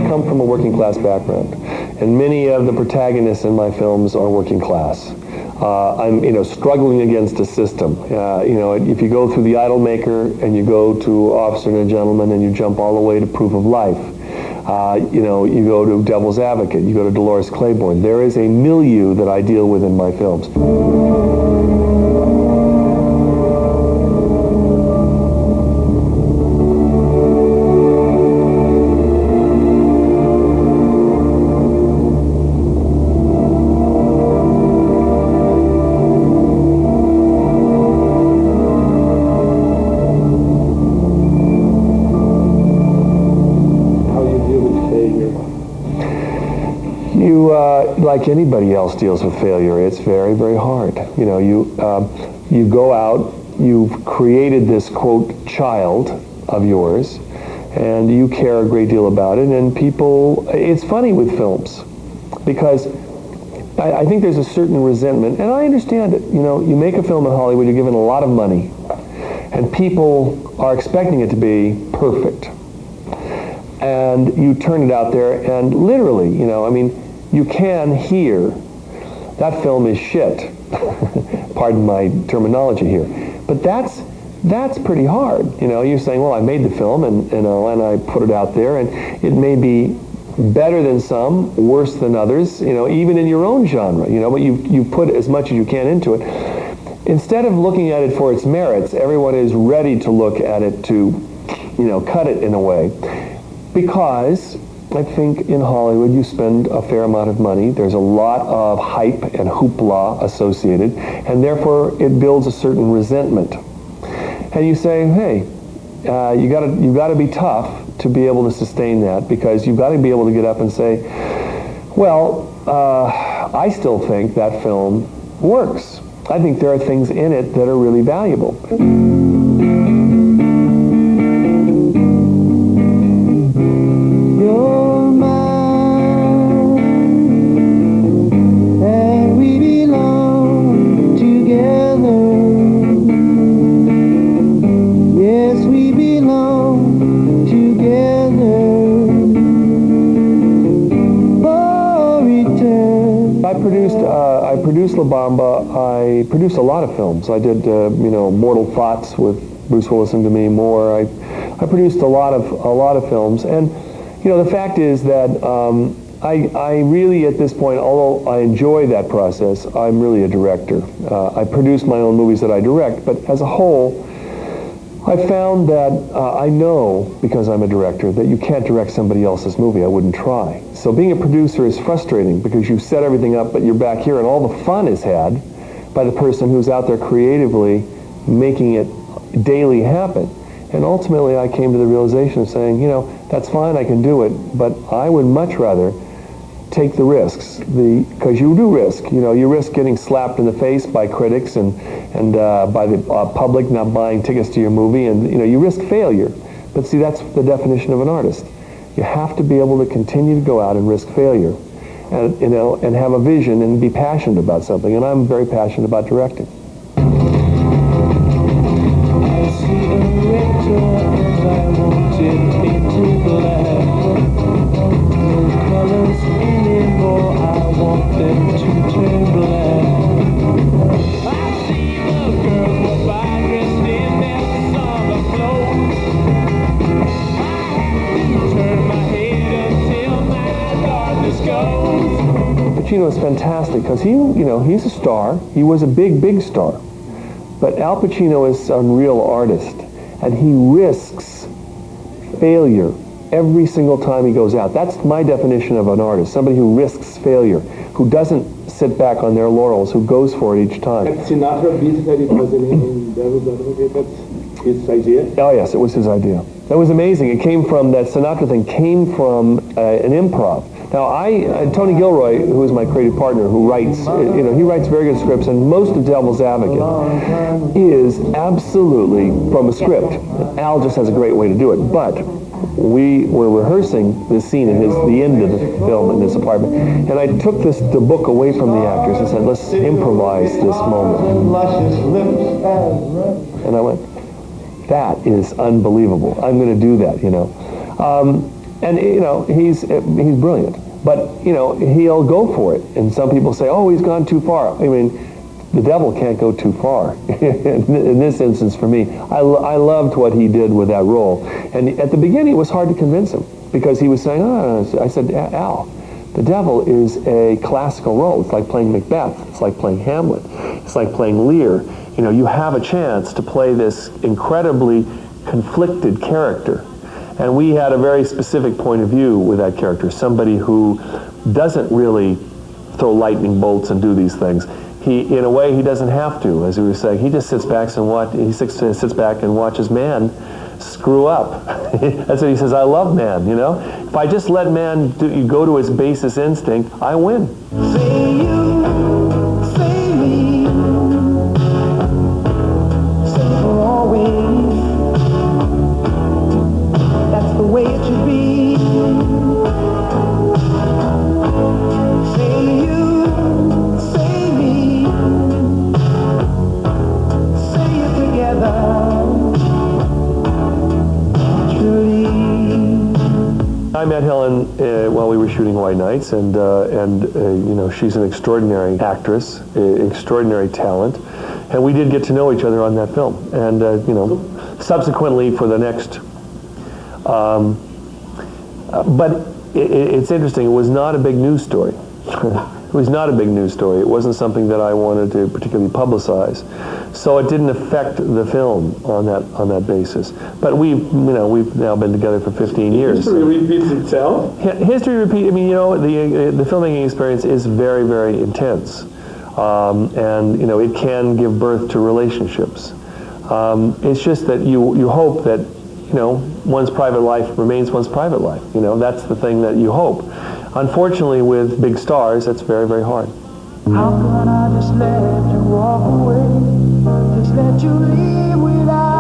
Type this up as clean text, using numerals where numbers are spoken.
come from a working class background, and many of the protagonists in my films are working class. I'm, struggling against a system. If you go through The Idolmaker and you go to Officer and a Gentleman and you jump all the way to Proof of Life, you go to Devil's Advocate, you go to Dolores Claiborne. There is a milieu that I deal with in my films. Like anybody else deals with failure, it's very, very hard. You go out, you've created this, quote, child of yours, and you care a great deal about it, and people, it's funny with films, because I think there's a certain resentment, and I understand it. You make a film in Hollywood, you're given a lot of money, and people are expecting it to be perfect. And you turn it out there, and literally, you can hear that film is shit. Pardon my terminology here. But that's pretty hard. You're saying, well, I made the film and I put it out there, and it may be better than some, worse than others, even in your own genre, but you put as much as you can into it. Instead of looking at it for its merits, everyone is ready to look at it to, cut it in a way. Because I think in Hollywood you spend a fair amount of money. There's a lot of hype and hoopla associated, and therefore it builds a certain resentment. And you say, hey, you got to be tough to be able to sustain that, because you've got to be able to get up and say, well, I still think that film works. I think there are things in it that are really valuable. I produced La Bamba. I produced a lot of films. I did, Mortal Thoughts with Bruce Willis and Demi Moore. I produced a lot of films, and the fact is that I really, at this point, although I enjoy that process, I'm really a director. I produce my own movies that I direct, but as a whole, I found that I know, because I'm a director, that you can't direct somebody else's movie. I wouldn't try. So being a producer is frustrating, because you set everything up, but you're back here, and all the fun is had by the person who's out there creatively making it daily happen. And ultimately, I came to the realization of saying, that's fine, I can do it, but I would much rather take the risks, because you do risk. You risk getting slapped in the face by critics and by the public not buying tickets to your movie, and you risk failure. But see, that's the definition of an artist. You have to be able to continue to go out and risk failure, and and have a vision and be passionate about something. And I'm very passionate about directing. I see a rector and I want it into black. No colors anymore, I want them to turn black. I see the girls go by dressed in their summer clothes. I have to turn my head until my darkness goes. Pacino is fantastic because he's a star. He was a big star. But Al Pacino is an unreal artist, and he risks failure every single time he goes out. That's my definition of an artist, somebody who risks failure, who doesn't sit back on their laurels, who goes for it each time. And Sinatra basically was in Devil's Advocate, that's his idea? Oh yes, it was his idea. That was amazing. It came from, that Sinatra thing came from an improv. Now Tony Gilroy, who is my creative partner, who writes, he writes very good scripts, and most of Devil's Advocate is absolutely from a script. Al just has a great way to do it, but we were rehearsing this scene in the end of the film in this apartment, and I took the book away from the actors and said, let's improvise this moment. And I went, that is unbelievable. I'm going to do that, And he's brilliant, but he'll go for it. And some people say, oh, he's gone too far. I mean, the devil can't go too far. In this instance, for me, I loved what he did with that role. And at the beginning, it was hard to convince him because he was saying, I said, Al, the devil is a classical role. It's like playing Macbeth. It's like playing Hamlet. It's like playing Lear. You have a chance to play this incredibly conflicted character. And we had a very specific point of view with that character, somebody who doesn't really throw lightning bolts and do these things. In a way, he doesn't have to, as we were saying. He just sits back and watches man screw up. That's what he says, I love man, If I just let man go to his basest instinct, I win. Say you, say me, say for always. That's the way it should be. Say you, say me, say it together. I met Helen while we were shooting White Nights, and she's an extraordinary actress, extraordinary talent, and we did get to know each other on that film. And subsequently for the next, but it's interesting. It was not a big news story. It was not a big news story. It wasn't something that I wanted to particularly publicize, so it didn't affect the film on that basis. But we've now been together for 15 years. History repeats itself. History repeat. I mean, the filmmaking experience is very, very intense, and it can give birth to relationships. It's just that you hope that one's private life remains one's private life. That's the thing that you hope. Unfortunately, with big stars, that's very, very hard. How can I just let you walk away? Just let you leave without